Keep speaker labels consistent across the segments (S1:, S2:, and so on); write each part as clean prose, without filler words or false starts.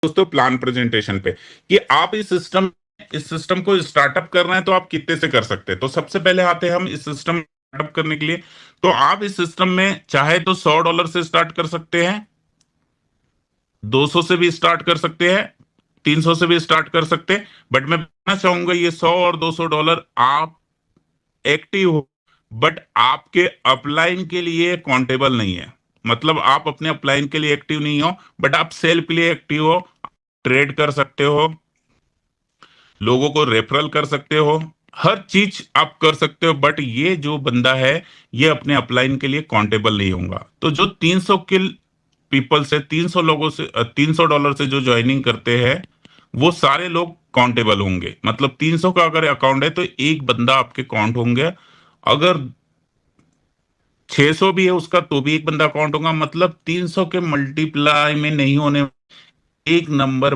S1: दोस्तों plan presentation पे कि आप इस सिस्टम को स्टार्टअप कर रहे हैं तो आप कितने से कर सकते हैं। तो सबसे पहले आते हैं हम इस सिस्टम स्टार्टअप करने के लिए। तो आप इस सिस्टम में चाहे तो $100 से स्टार्ट कर सकते हैं, 200 से भी स्टार्ट कर सकते हैं, 300 से भी स्टार्ट कर सकते हैं। बट मैं बताना चाहूंगा ये 100 और $200 आप एक्टिव हो, बट आपके अपलाइन के लिए काउंटेबल नहीं है। मतलब आप अपने अपलाइन के लिए एक्टिव नहीं हो, बट आप सेल के लिए एक्टिव हो, ट्रेड कर सकते हो, लोगों को रेफरल कर सकते हो, हर चीज आप कर सकते हो। बट ये जो बंदा है ये अपने अपलाइन के लिए काउंटेबल नहीं होगा। तो जो 300 किल पीपल से 300 लोगों से $300 से जो ज्वाइनिंग करते हैं वो सारे लोग काउंटेबल होंगे। मतलब 300 का अगर अकाउंट है तो एक बंदा आपके काउंट होंगे। अगर 600 भी है उसका तो भी एक बंदा काउंट होगा। मतलब 300 के मल्टीप्लाई में नहीं होने, एक नंबर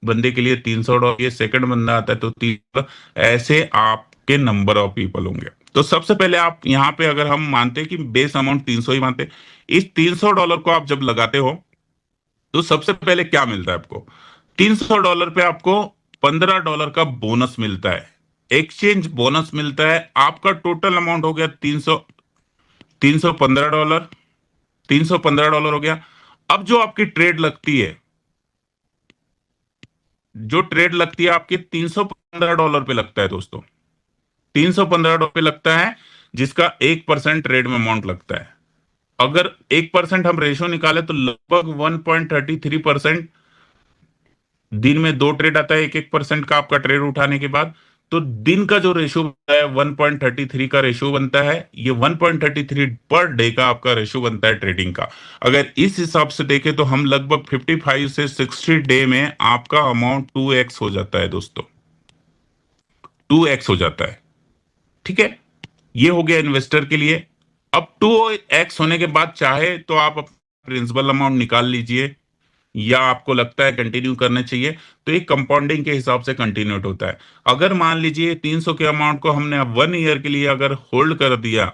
S1: बंदे के लिए $300, ये सेकंड बंदा आता है तो 300, ऐसे आपके नंबर ऑफ पीपल होंगे। तो सबसे पहले आप यहाँ पे अगर हम मानते हैं कि बेस अमाउंट 300 ही मानते हैं, इस $300 को आप जब लगाते हो तो सबसे पहले क्या मिलता है आपको। $300 पे आपको $15 का बोनस मिलता है, एक्सचेंज बोनस मिलता है। आपका टोटल अमाउंट हो गया 315 डॉलर, $315 हो गया। अब जो आपकी ट्रेड लगती है, जो ट्रेड लगती है आपकी $315 पे लगता है दोस्तों, $315 पे लगता है, जिसका 1% ट्रेड में अमाउंट लगता है। अगर 1% हम रेशो निकाले तो लगभग 1.33%। दिन में दो ट्रेड आता है, 1-1% का आपका ट्रेड उठाने के बाद। तो दिन का जो रेशो बनता है 1.33 का रेशो बनता है। ये 1.33 पर डे का आपका रेशो बनता है ट्रेडिंग का। अगर इस हिसाब से देखें तो हम लगभग 55 से 60 डे में आपका अमाउंट 2x हो जाता है दोस्तों, 2x हो जाता है। ठीक है, ये हो गया इन्वेस्टर के लिए। अब 2x होने के बाद चाहे तो आप प्रिंसिपल अमाउंट निकाल लीजिए, या आपको लगता है कंटिन्यू करने चाहिए तो एक कंपाउंडिंग के हिसाब से कंटिन्यूट होता है। अगर मान लीजिए 300 के अमाउंट को हमने 1 ईयर के लिए अगर होल्ड कर दिया,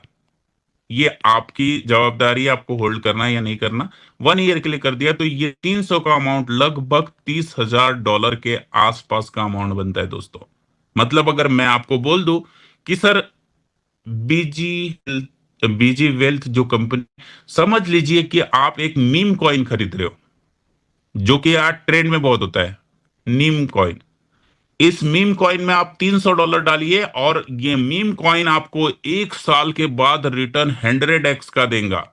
S1: ये आपकी जवाबदारी है आपको होल्ड करना है या नहीं करना। 1 ईयर के लिए कर दिया तो ये 300 का अमाउंट लगभग $30,000 के आसपास का अमाउंट बनता है दोस्तों। मतलब अगर मैं आपको बोल दूं कि सर बीजी बीजी वेल्थ जो कंपनी, समझ लीजिए कि आप एक मीम कॉइन खरीद रहे हो, जो कि आज ट्रेंड में बहुत होता है, नीम कॉइन। इस मीम कॉइन में आप $300 डालिए और ये मीम कॉइन आपको 1 साल के बाद रिटर्न 100x का देगा।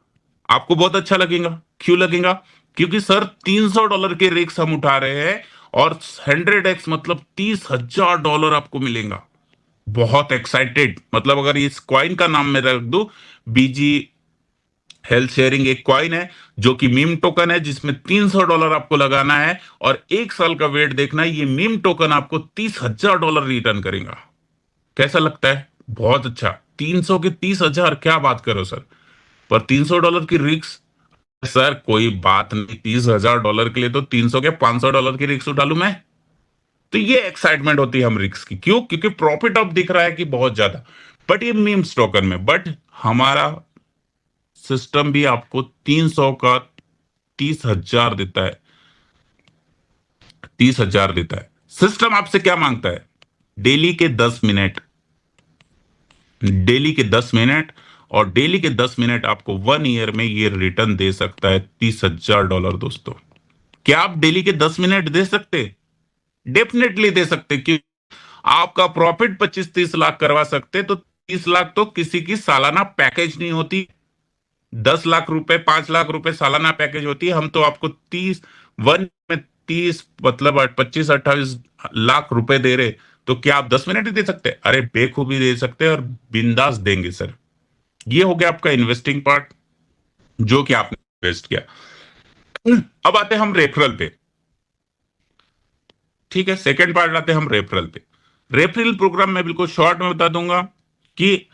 S1: आपको बहुत अच्छा लगेगा। क्यों लगेगा? क्योंकि सर $300 के रिस्क हम उठा रहे हैं और 100x मतलब $30,000 आपको मिलेगा। बहुत एक्साइटेड। मतलब अगर इस कॉइन का नाम मैं रख दूं, बीजी हेल्थ शेयरिंग एक कॉइन है जो कि मीम टोकन है, जिसमें $300 आपको लगाना है और 1 साल का वेट देखना है। ये मीम टोकन आपको $30,000 रिटर्न करेगा। कैसा लगता है? बहुत अच्छा। 300 के 30,000, क्या बात करो सर। पर $300 की रिक्स, सर कोई बात नहीं, $30,000 के लिए तो 300 के $500 की रिक्स उठा लूं मैं। तो ये एक्साइटमेंट होती है हम रिक्स की। क्यों? क्योंकि प्रॉफिट अब दिख रहा है कि बहुत ज्यादा, बट ये मीम्स टोकन में। बट हमारा सिस्टम भी आपको 300 का 30,000 देता है, 30,000 देता है। सिस्टम आपसे क्या मांगता है? डेली के 10 मिनट, डेली के 10 मिनट, और डेली के 10 मिनट आपको 1 ईयर में ये रिटर्न दे सकता है $30,000 दोस्तों। क्या आप डेली के 10 मिनट दे सकते? डेफिनेटली दे सकते। क्यों? आपका प्रॉफिट 25-30 लाख करवा सकते, तो 30 लाख तो किसी की सालाना पैकेज नहीं होती। 10 लाख रुपए, 5 लाख रुपए सालाना पैकेज होती है। हम तो आपको 30 मतलब 25-28 लाख रुपए दे रहे। तो क्या आप 10 मिनट ही दे सकते? अरे बेखूबी दे सकते हैं और बिंदास देंगे सर। ये हो गया आपका इन्वेस्टिंग पार्ट, जो कि आपने इन्वेस्ट किया। अब आते हैं हम रेफरल पे। ठीक है, सेकेंड पार्ट आते हैं हम रेफरल पे। रेफरल प्रोग्राम में बिल्कुल शॉर्ट में बता दूंगा कि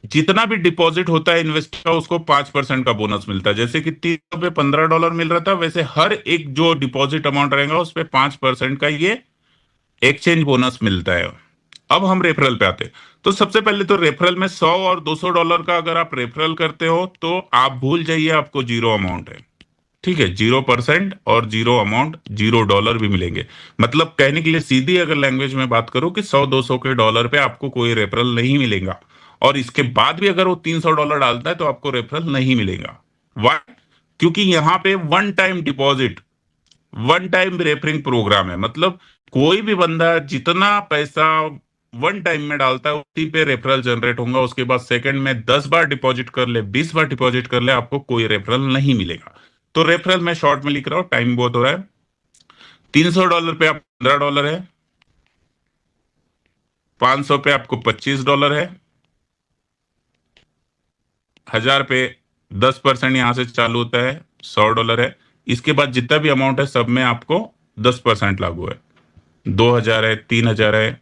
S1: जितना भी डिपॉजिट होता है इन्वेस्टर का, उसको 5% का बोनस मिलता है। जैसे कि 300 पे $15 मिल रहा था, वैसे हर एक जो डिपॉजिट अमाउंट रहेगा उस पे 5% का ये एक्सचेंज बोनस मिलता है। अब हम रेफरल पे आते हैं। तो सबसे पहले तो रेफरल में 100 और $200 का अगर आप रेफरल करते हो तो आप भूल जाइए, आपको जीरो अमाउंट है। ठीक है, 0% और जीरो अमाउंट, $0 भी मिलेंगे। मतलब कहने के लिए सीधी अगर लैंग्वेज में बात करूं कि 100-200 के डॉलर पे आपको कोई रेफरल नहीं मिलेगा, और इसके बाद भी अगर वो $300 डालता है तो आपको रेफरल नहीं मिलेगा। वाई? क्योंकि यहाँ पे one time deposit, one time referring programme है। मतलब कोई भी बंदा जितना पैसा वन टाइम में डालता है उसी पे रेफरल जनरेट होगा। उसके बाद सेकंड में 10 बार डिपॉजिट कर ले, 20 बार डिपॉजिट कर ले, आपको कोई रेफरल नहीं मिलेगा। तो रेफरल मैं शॉर्ट में लिख रहा हूं, टाइम बहुत हो रहा है। $300 पे आप $15 है, 500 पे आपको $25 है, 1000 पे 10% यहां से चालू होता है, $100 है। इसके बाद जितना भी अमाउंट है सब में आपको 10% लागू है। 2000 है, 3000 है,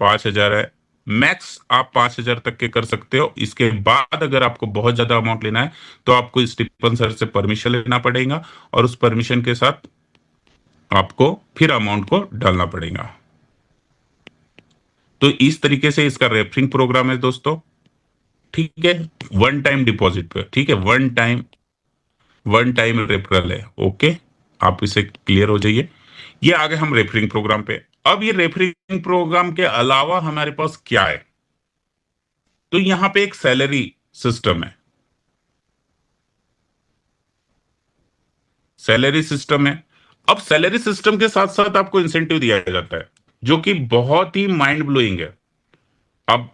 S1: 5000 है, मैक्स आप 5000 तक के कर सकते हो। इसके बाद अगर आपको बहुत ज्यादा अमाउंट लेना है तो आपको स्टीफन सर से परमिशन लेना पड़ेगा, और उस परमिशन के साथ आपको फिर अमाउंट को डालना पड़ेगा। तो इस तरीके से इसका रेफरिंग प्रोग्राम है दोस्तों। ठीक है, वन टाइम डिपॉजिट पे, ठीक है, वन टाइम रेफरल है। ओके, आप इसे क्लियर हो जाइए। ये आगे हम रेफरिंग प्रोग्राम पे। अब ये रेफरिंग प्रोग्राम के अलावा हमारे पास क्या है? तो यहां पे एक सैलरी सिस्टम है, सैलरी सिस्टम है। अब सैलरी सिस्टम के साथ साथ आपको इंसेंटिव दिया जाता है, जो कि बहुत ही माइंड ब्लोइंग है। अब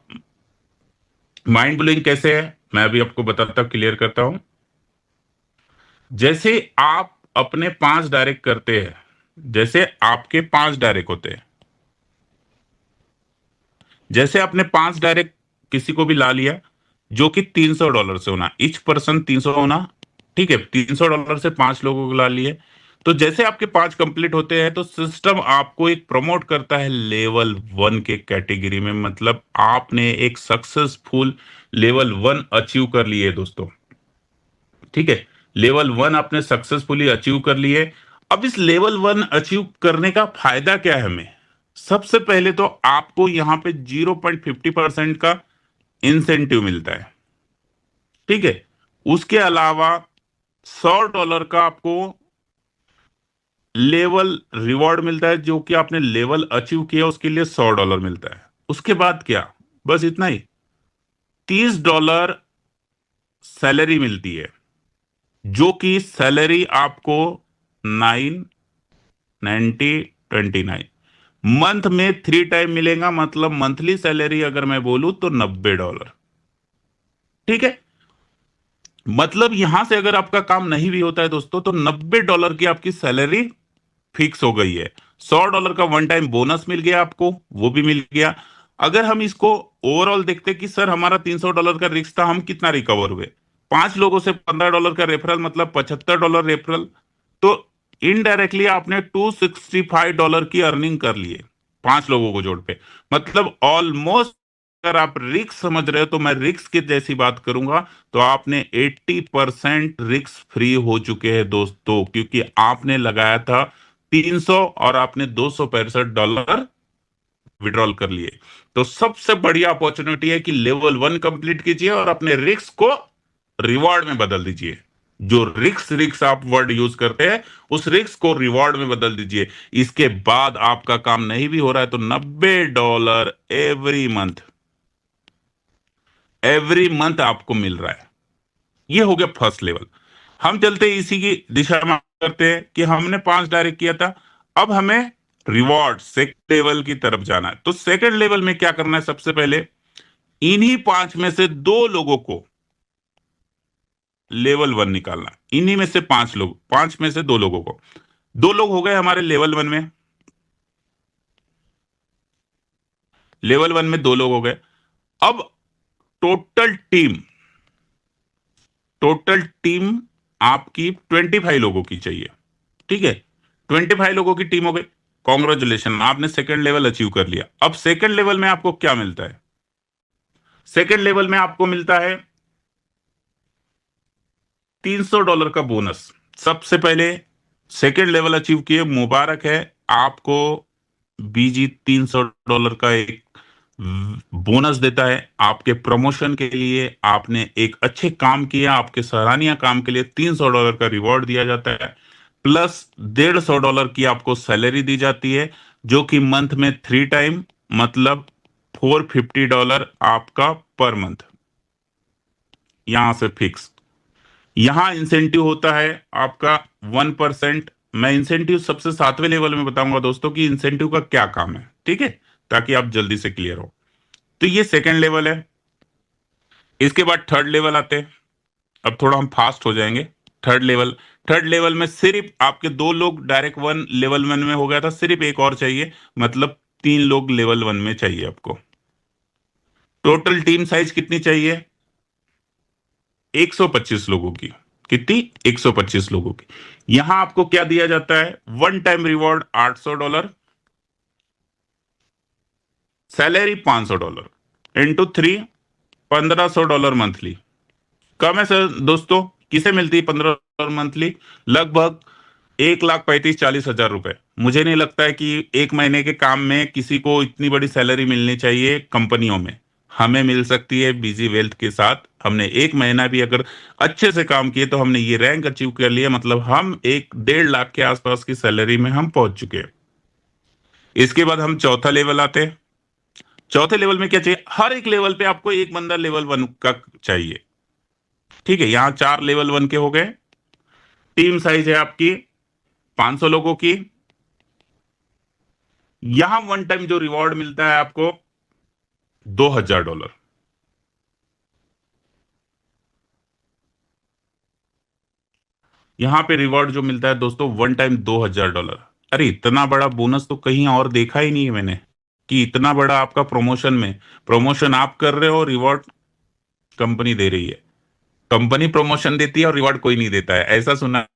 S1: माइंड ब्लोइंग कैसे है मैं अभी आपको बताता, क्लियर करता हूं। जैसे आप अपने 5 डायरेक्ट करते हैं, जैसे आपके 5 डायरेक्ट होते हैं, जैसे आपने 5 डायरेक्ट किसी को भी ला लिया, जो कि $300 से होना, ईच पर्सन 300 होना। ठीक है, $300 से 5 लोगों को ला लिए। तो जैसे आपके 5 कंप्लीट होते हैं तो सिस्टम आपको एक प्रमोट करता है लेवल 1 के कैटेगरी में। मतलब आपने एक सक्सेसफुल लेवल 1 अचीव कर लिए दोस्तों। ठीक है, लेवल 1 आपने सक्सेसफुली अचीव कर लिए। अब इस लेवल 1 अचीव करने का फायदा क्या है हमें? सबसे पहले तो आपको यहां पे 0.50% का इंसेंटिव मिलता है। ठीक है, उसके अलावा $100 का आपको लेवल रिवॉर्ड मिलता है, जो कि आपने लेवल अचीव किया उसके लिए $100 मिलता है। उसके बाद क्या, बस इतना ही, $30 सैलरी मिलती है, जो कि सैलरी आपको 99029 मंथ में 3 टाइम मिलेगा। मतलब मंथली सैलरी अगर मैं बोलूं तो $90। ठीक है, मतलब यहां से अगर आपका काम नहीं भी होता है दोस्तों तो $90 की आपकी सैलरी फिक्स हो गई है। $100 का वन टाइम बोनस मिल गया आपको, वो भी मिल गया। अगर हम इसको ओवरऑल देखते कि सर हमारा $300 का रिस्क था, हम कितना रिकवर हुए? 5 लोगों से $15 का रेफरल, मतलब $75 रेफरल। तो इनडायरेक्टली आपने $265 की अर्निंग कर लिए 5 लोगों को जोड़ पे। मतलब ऑलमोस्ट, अगर आप रिस्क समझ रहे हो तो मैं रिस्क की जैसी बात करूंगा तो आपने 80% रिस्क फ्री हो चुके हैं दोस्तों, क्योंकि आपने लगाया था 300 और आपने $265 विड्रॉल कर लिए। तो सबसे बढ़िया अपॉर्चुनिटी है कि लेवल 1 कंप्लीट कीजिए और अपने रिस्क को रिवॉर्ड में बदल दीजिए। जो रिक्स रिक्स आप वर्ड यूज करते हैं, उस रिक्स को रिवॉर्ड में बदल दीजिए। इसके बाद आपका काम नहीं भी हो रहा है तो $90 एवरी मंथ आपको मिल रहा है। ये हो गया फर्स्ट लेवल। हम चलते इसी की दिशा में करते हैं कि हमने 5 डायरेक्ट किया था, अब हमें रिवॉर्ड सेकंड लेवल की तरफ जाना है। तो सेकंड लेवल में क्या करना है? सबसे पहले इन्हीं 5 में से 2 लोगों को लेवल 1 निकालना। इन्हीं में से 5 लोग, 5 में से 2 लोगों को, 2 लोग हो गए हमारे लेवल 1 में, लेवल 1 में 2 लोग हो गए। अब टोटल टीम, टोटल टीम आपकी 25 लोगों की चाहिए। ठीक है, 25 लोगों की टीम हो गई। कॉन्ग्रेचुलेशन, आपने सेकंड लेवल अचीव कर लिया। अब सेकंड लेवल में आपको क्या मिलता है? सेकंड लेवल में आपको मिलता है $300 का बोनस। सबसे पहले सेकंड लेवल अचीव किए, मुबारक है आपको। बीजी $300 का एक बोनस देता है आपके प्रमोशन के लिए, आपने एक अच्छे काम किया, आपके सराहनीय काम के लिए $300 का रिवॉर्ड दिया जाता है, प्लस $150 की आपको सैलरी दी जाती है, जो कि मंथ में 3 टाइम, मतलब $450 आपका पर मंथ, यहां से फिक्स। यहां इंसेंटिव होता है आपका 1%। मैं इंसेंटिव सबसे 7वें लेवल में बताऊंगा दोस्तों कि इंसेंटिव का क्या काम है, ठीक है, ताकि आप जल्दी से क्लियर हो। तो ये सेकंड लेवल है। इसके बाद थर्ड लेवल आते हैं। अब थोड़ा हम फास्ट हो जाएंगे। थर्ड लेवल में सिर्फ आपके 2 लोग डायरेक्ट लेवल 1 में हो गया था, सिर्फ एक और चाहिए, मतलब 3 लोग लेवल 1 में चाहिए आपको। टोटल टीम साइज कितनी चाहिए? 125 लोगों की। कितनी? 125 लोगों की। यहां आपको क्या दिया जाता है? One time reward $800, salary $500 into 3, $1500 monthly. कम है सर दोस्तों। किसे मिलती है $1500 मंथली? लगभग 1,35,40,000 रुपए। मुझे नहीं लगता है कि एक महीने के काम में किसी को इतनी बड़ी सैलरी मिलनी चाहिए कंपनियों में। हमें मिल सकती है बीजी वेल्थ के साथ। हमने एक महीना भी अगर अच्छे से काम किए तो हमने ये रैंक अचीव कर लिया, मतलब हम एक 1.5 लाख के आसपास की सैलरी में हम पहुंच चुके हैं। इसके बाद हम चौथा लेवल आते हैं। चौथे लेवल में क्या चाहिए? हर एक लेवल पे आपको एक बंदा लेवल 1 का चाहिए, ठीक है। यहां 4 लेवल 1 के हो गए। टीम साइज है आपकी 500 लोगों की। यहां वन टाइम जो रिवॉर्ड मिलता है आपको $2000। यहां पे रिवॉर्ड जो मिलता है दोस्तों वन टाइम $2000। अरे इतना बड़ा बोनस तो कहीं और देखा ही नहीं है मैंने, कि इतना बड़ा आपका प्रमोशन आप कर रहे हो, रिवॉर्ड कंपनी दे रही है। कंपनी प्रमोशन देती है और रिवॉर्ड कोई नहीं देता है, ऐसा सुना।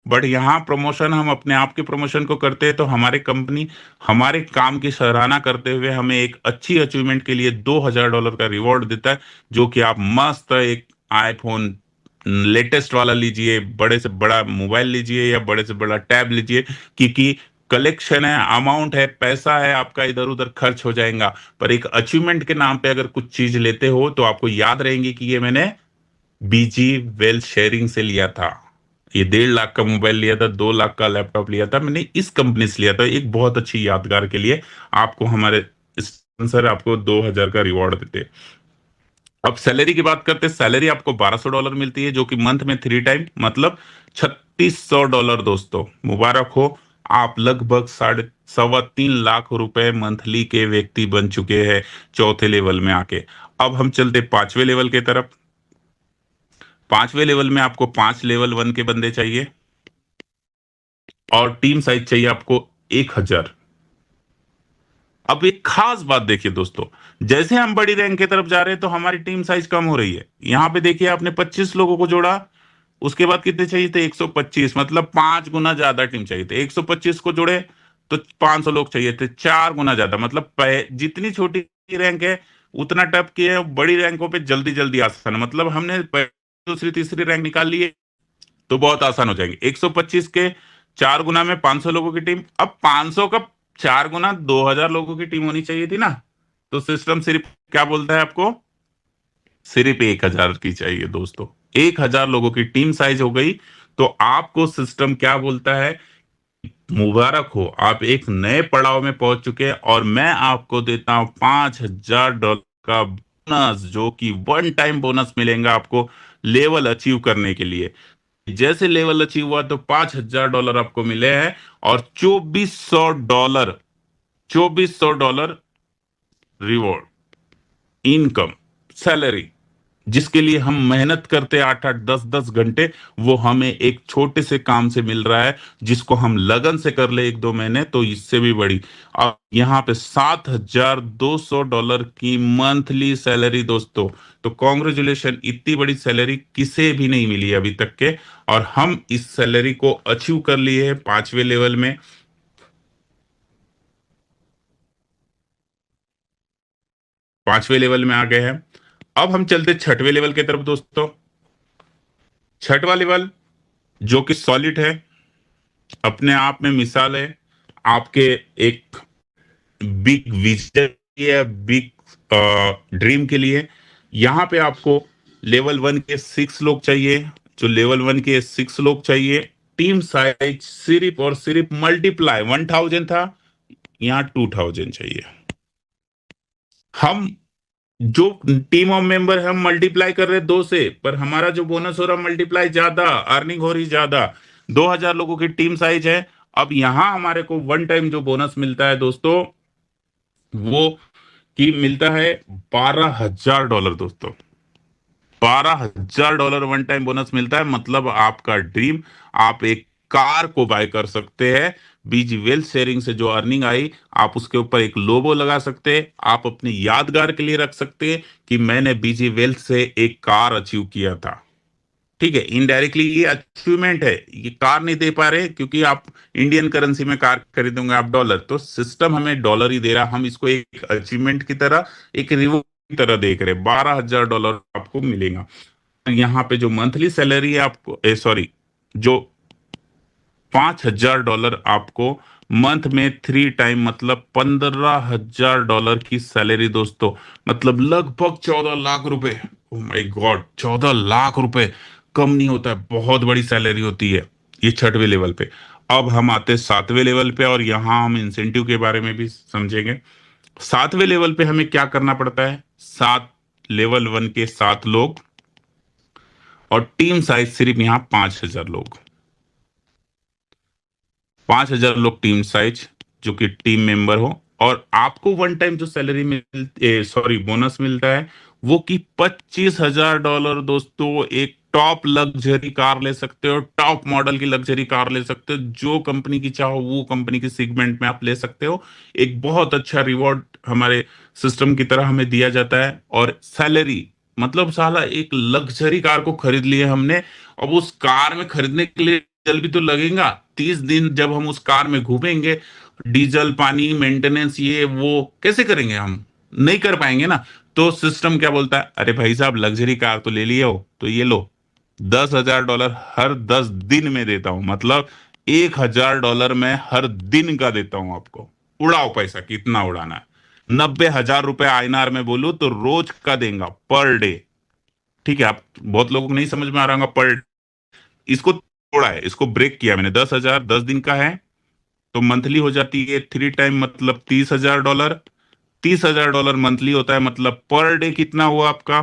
S1: बट यहाँ प्रमोशन हम अपने आप के प्रमोशन को करते हैं, तो हमारे कंपनी हमारे काम की सराहना करते हुए हमें एक अच्छी अचीवमेंट के लिए $2000 का रिवॉर्ड देता है, जो कि आप मस्त एक आईफोन लेटेस्ट वाला लीजिए, बड़े से बड़ा मोबाइल लीजिए या बड़े से बड़ा टैब लीजिए, क्योंकि कलेक्शन है, अमाउंट है, पैसा है, आपका इधर उधर खर्च हो जाएगा। पर एक अचीवमेंट के नाम पे अगर कुछ चीज लेते हो तो आपको याद रहेंगी कि ये मैंने बीजी वेल्थ शेयरिंग से लिया था। ये 1.5 लाख का मोबाइल लिया था, 2 लाख का लैपटॉप लिया था, मैंने इस कंपनी से लिया था। एक बहुत अच्छी यादगार के लिए आपको हमारे स्पॉन्सर आपको 2000 का रिवॉर्ड देते। अब सैलरी की बात करते हैं। सैलरी आपको $1200 मिलती है, जो कि मंथ में 3 टाइम, मतलब $3600। दोस्तों मुबारक हो, आप लगभग 3.25 लाख रुपए मंथली के व्यक्ति बन चुके हैं चौथे लेवल में आके। अब हम चलते 5वें लेवल की तरफ। 5वें लेवल में आपको 5 लेवल 1 के बंदे चाहिए और टीम साइज चाहिए आपको 1000। अब एक खास बात देखिए दोस्तों, जैसे हम बड़ी रैंक की तरफ जा रहे हैं तो हमारी टीम साइज कम हो रही है। यहां पे देखिए आपने 25 लोगों को जोड़ा, उसके बाद कितने चाहिए थे? 125, मतलब 5 गुना ज्यादा टीम चाहिए थे। 125 को जोड़े तो 500 लोग चाहिए थे, 4 गुना ज्यादा। मतलब जितनी छोटी रैंक है उतना टफ की है, बड़ी रैंकों पे जल्दी जल्दी आसान है। मतलब हमने दूसरी तीसरी रैंक निकाल ली है तो बहुत आसान हो जाएंगे। 125 के 4 गुना में 500 लोगों की टीम। अब 500 का 4 गुना 2000 लोगों की टीम होनी चाहिए थी ना। तो सिस्टम सिर्फ क्या बोलता है आपको? सिर्फ 1000 की चाहिए दोस्तों। 1000 लोगों की टीम साइज हो गई तो आपको सिस्टम क्या बोलता है? मुबारक हो, आप एक नए पड़ाव में पहुंच चुके हैं और मैं आपको देता हूं $5000 का बोनस, जो कि वन टाइम बोनस मिलेगा आपको लेवल अचीव करने के लिए। जैसे लेवल अचीव हुआ तो $5000 आपको मिले हैं और $2400 रिवॉर्ड, इनकम, सैलरी, जिसके लिए हम मेहनत करते 8-8 10-10 घंटे, वो हमें एक छोटे से काम से मिल रहा है, जिसको हम लगन से कर ले 1-2 महीने तो इससे भी बड़ी। अब यहाँ पे $7200 की मंथली सैलरी दोस्तों। तो कॉन्ग्रेचुलेशन, इतनी बड़ी सैलरी किसे भी नहीं मिली अभी तक के, और हम इस सैलरी को अचीव कर लिए हैं 5वें लेवल में। 5वें लेवल में आ गए हैं। अब हम चलते 6वें लेवल की तरफ दोस्तों। 6वां लेवल जो कि सॉलिड है, अपने आप में मिसाल है आपके एक बिग विजन ये बिग ड्रीम के लिए यहाँ पे आपको लेवल 1 के 6 लोग चाहिए। जो लेवल 1 के 6 लोग चाहिए, टीम साइज सिर्फ और सिर्फ मल्टीप्लाई 1000 था, यहाँ 2000 चाहिए। हम जो टीम ऑफ मेंबर हम मल्टीप्लाई कर रहे हैं 2 से, पर हमारा जो बोनस हो रहा मल्टीप्लाई ज्यादा, अर्निंग हो रही ज्यादा। 2000 लोगों की टीम साइज है। अब यहाँ हमारे को वन टाइम जो बोनस मिलता है दोस्तों, वो की मिलता है $12,000 दोस्तों। $12,000 वन टाइम बोनस मिलता है। मतलब आपका ड्रीम, आप एक कार को बाय कर सकते हैं। बीजी वेल्थ शेयरिंग से जो अर्निंग आई, आप उसके ऊपर एक लोगो लगा सकते हैं। आप अपनी यादगार के लिए रख सकते हैं कि मैंने बीजी वेल्थ से एक कार अचीव किया था। ठीक है, इनडायरेक्टली ये अचीवमेंट है। ये कार नहीं दे पा रहे क्योंकि आप इंडियन करेंसी में कार खरीदोगे आप डॉलर, तो सिस्टम हमें डॉलर ही दे रहा। हम इसको एक अचीवमेंट की तरह, एक रिवॉर्ड की तरह देख रहे हैं। $12,000 आपको मिलेगा। यहाँ पे जो मंथली सैलरी है आपको, सॉरी, जो $5,000 आपको मंथ में 3 टाइम, मतलब $15,000 की सैलरी दोस्तों। मतलब लगभग 14 लाख रुपए। ओ माय गॉड, 14 लाख रुपए कम नहीं होता है, बहुत बड़ी सैलरी होती है ये 6वें लेवल पे। अब हम आते हैं 7वें लेवल पे, और यहाँ हम इंसेंटिव के बारे में भी समझेंगे। 7वें लेवल पे हमें क्या करना पड़ता है। लेवल 1 के 7 लोग, और टीम साइज सिर्फ यहाँ 5,000 लोग। 5,000 लोग टीम साइज, जो कि टीम मेंबर हो। और आपको वन टाइम जो सैलरी मिलती, सॉरी, बोनस मिलता है, वो कि $25,000 दोस्तों। एक टॉप लग्जरी कार ले सकते हो, टॉप मॉडल की लग्जरी कार ले सकते हो, जो कंपनी की चाहो वो कंपनी के सेगमेंट में आप ले सकते हो। एक बहुत अच्छा रिवॉर्ड हमारे सिस्टम की तरह हमें दिया जाता है। और सैलरी, मतलब साला एक लग्जरी कार को खरीद लिए हमने। अब उस कार में खरीदने के लिए डीजल भी तो लगेगा। 30 दिन जब हम उस कार में घूमेंगे, डीजल, पानी, मेंटेनेंस, ये वो कैसे करेंगे हम? नहीं कर पाएंगे ना। तो सिस्टम क्या बोलता है, अरे भाई साहब, लग्जरी कार तो ले लिए हो, तो ये लो, $10,000 हर 10 दिन में देता हूं। मतलब $1,000 मैं हर दिन का देता हूं आपको। उड़ाओ पैसा, कितना उड़ाना है। $90,000 आईएनआर में बोलूं तो रोज का देगा, पर डे। ठीक है, आप बहुत लोगों को नहीं समझ में आ रहा होगा पर। इसको तोड़ा है, इसको ब्रेक किया मैंने। 10,000 10 दिन का है, तो मंथली हो जाती है 3 टाइम, मतलब $30,000। $30,000 मंथली होता है, मतलब पर डे कितना हुआ आपका?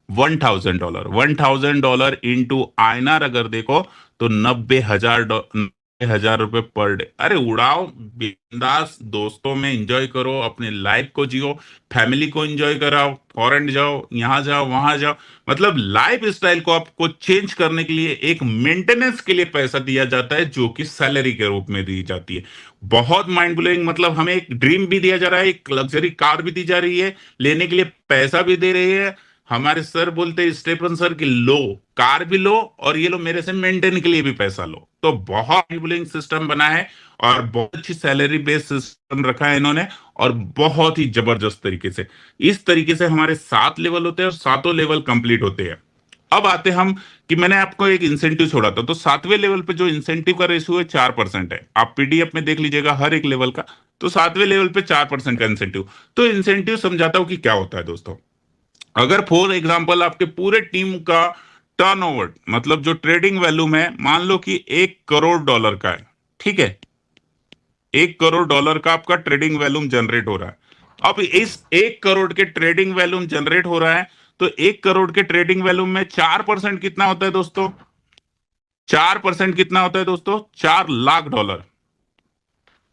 S1: $1,000। $1,000 इंटू आईएनआर अगर देखो तो 90,000 रुपए पर डे। अरे उड़ाओ बिंदास, दोस्तों में एंजॉय करो, अपने लाइफ को जियो, फैमिली को एंजॉय कराओ, फॉरेन जाओ, यहाँ जाओ, वहां जाओ। मतलब लाइफ स्टाइल को आपको चेंज करने के लिए एक मेंटेनेंस के लिए पैसा दिया जाता है, जो कि सैलरी के रूप में दी जाती है। बहुत माइंड ब्लोइंग। मतलब हमें एक ड्रीम भी दिया जा रहा है, एक लग्जरी कार भी दी जा रही है, लेने के लिए पैसा भी दे रही है। हमारे सर बोलते हैं, स्टेफन सर, की लो कार भी लो, और ये लो मेरे से मेंटेन के लिए भी पैसा लो। तो बहुत बिलिंग सिस्टम बना है, और बहुत अच्छी सैलरी बेस्ड सिस्टम रखा है इन्होंने, और बहुत ही जबरदस्त तरीके से। इस तरीके से हमारे 7 लेवल होते हैं, और सातों लेवल कंप्लीट होते हैं। अब आते हम कि मैंने आपको एक इंसेंटिव छोड़ा था, तो 7वें लेवल पे जो इंसेंटिव का रेशियो है 4% है। आप पीडीएफ में देख लीजिएगा हर एक लेवल का। तो 7वें लेवल पे 4% का इंसेंटिव। तो इंसेंटिव समझाता हूं कि क्या होता है दोस्तों। अगर फॉर एग्जांपल आपके पूरे टीम का टर्नओवर, मतलब जो ट्रेडिंग वैल्यूम है, मान लो कि $1 करोड़ का है। ठीक है, $1 करोड़ का आपका ट्रेडिंग वैल्यूम जनरेट हो रहा है। अब इस 1 करोड़ के ट्रेडिंग वैल्यूम जनरेट हो रहा है, तो 1 करोड़ के ट्रेडिंग वैल्यूम में 4% कितना होता है दोस्तों? 4% कितना होता है दोस्तों? $4 लाख।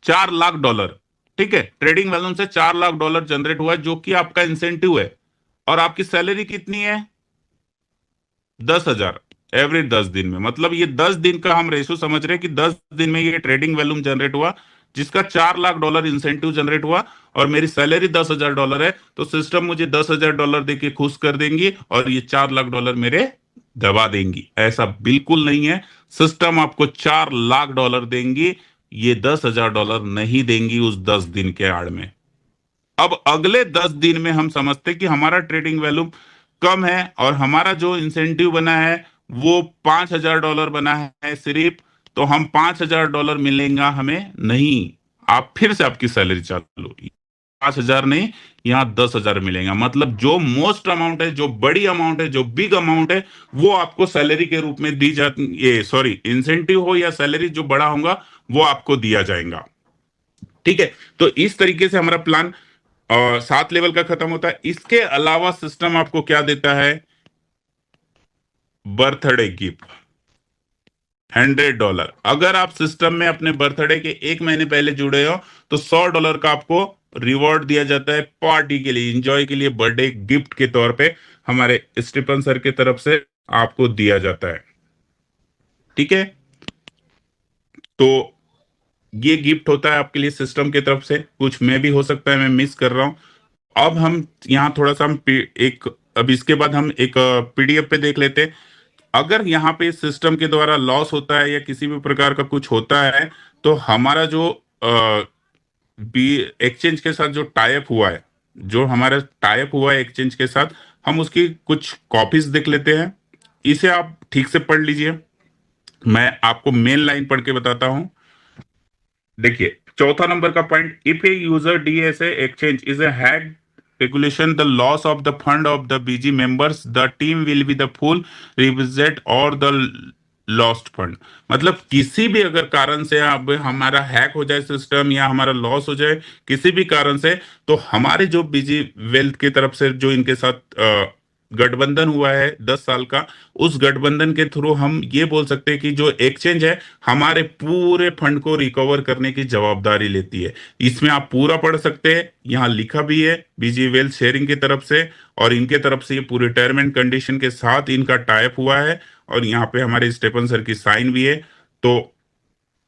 S1: $4 लाख। ठीक है, ट्रेडिंग वैल्यूम से $4 लाख जनरेट हुआ है, जो कि आपका इंसेंटिव है। और आपकी सैलरी कितनी है? 10,000 एवरेज 10 दिन में। मतलब ये 10 दिन का हम रेशो समझ रहे हैं कि 10 दिन में ये ट्रेडिंग वैल्यूम जनरेट हुआ, जिसका $4 लाख इंसेंटिव जनरेट हुआ, और मेरी सैलरी $10,000 है। तो सिस्टम मुझे $10,000 देके खुश कर देंगी, और ये $4 लाख मेरे दबा देंगी। ऐसा बिल्कुल नहीं है। सिस्टम आपको $4 लाख देंगी, ये $10,000 नहीं देंगी उस 10 दिन के आड़ में। अब अगले 10 दिन में हम समझते हैं कि हमारा ट्रेडिंग वैल्यू कम है, और हमारा जो इंसेंटिव बना है वो $5,000 बना है सिर्फ। तो हम $5,000 मिलेगा हमें नहीं। आप फिर से आपकी सैलरी चालू होगी। 5,000 नहीं, यहाँ 10,000 मिलेगा। मतलब जो मोस्ट अमाउंट है, जो बड़ी अमाउंट है, जो बिग अमाउंट है, वो आपको सैलरी के रूप में दी जाती, ये सॉरी इंसेंटिव हो या सैलरी जो बड़ा होगा वो आपको दिया जाएगा। ठीक है। तो इस तरीके से हमारा प्लान 7 लेवल का खत्म होता है। इसके अलावा सिस्टम आपको क्या देता है? Birthday gift $100। अगर आप सिस्टम में अपने बर्थडे के 1 महीने पहले जुड़े हो तो $100 का आपको रिवॉर्ड दिया जाता है पार्टी के लिए, एंजॉय के लिए, बर्थडे गिफ्ट के तौर पे हमारे स्टीफन सर की तरफ से आपको दिया जाता है। ठीक है। तो ये गिफ्ट होता है आपके लिए सिस्टम की तरफ से। कुछ में भी हो सकता है मैं मिस कर रहा हूं। अब हम यहाँ थोड़ा सा एक, अब इसके बाद हम एक पीडीएफ पे देख लेते हैं। अगर यहाँ पे सिस्टम के द्वारा लॉस होता है या किसी भी प्रकार का कुछ होता है तो हमारा जो बी एक्सचेंज के साथ जो टाइप हुआ है, जो हमारा टाइप हुआ है एक्सचेंज के साथ, हम उसकी कुछ कॉपीज देख लेते हैं। इसे आप ठीक से पढ़ लीजिए, मैं आपको मेन लाइन पढ़ के बताता हूं। देखिए चौथा नंबर का point, if a user DSA exchange is a hack speculation the loss of the fund of the BG members, the team will be the full revisit or the lost fund. मतलब किसी भी अगर कारण से अब हमारा hack हो जाए सिस्टम या हमारा लॉस हो जाए किसी भी कारण से, तो हमारे जो बीजी वेल्थ की तरफ से जो इनके साथ गठबंधन हुआ है 10 साल का, उस गठबंधन के थ्रू हम ये बोल सकते हैं कि जो एक्सचेंज है हमारे पूरे फंड को रिकवर करने की जवाबदारी लेती है। इसमें आप पूरा पढ़ सकते हैं, यहाँ लिखा भी है बीजी वेल्थ शेयरिंग की तरफ से, और इनके तरफ से ये पूरे रिटायरमेंट कंडीशन के साथ इनका टाइप हुआ है, और यहाँ पे हमारे स्टेफन सर की साइन भी है। तो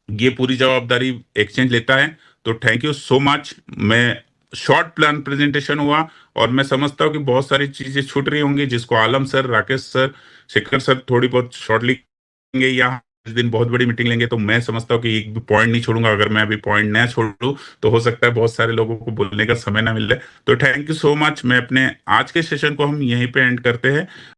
S1: ये पूरी जवाबदारी एक्सचेंज लेता है। तो थैंक यू सो मच। मैं शॉर्ट प्लान प्रेजेंटेशन हुआ और मैं समझता हूँ कि बहुत सारी चीजें छूट रही होंगी जिसको Alam sir, Rakesh sir, Shekhar sir थोड़ी बहुत शॉर्टली लेंगे या इस दिन बहुत बड़ी मीटिंग लेंगे। तो मैं समझता हूँ कि एक भी पॉइंट नहीं छोड़ूंगा। अगर मैं अभी पॉइंट ना छोड़ूं तो हो सकता है बहुत सारे लोगों को बोलने का समय ना मिले। तो थैंक यू सो मच। मैं अपने आज के सेशन को हम यहीं पे एंड करते हैं।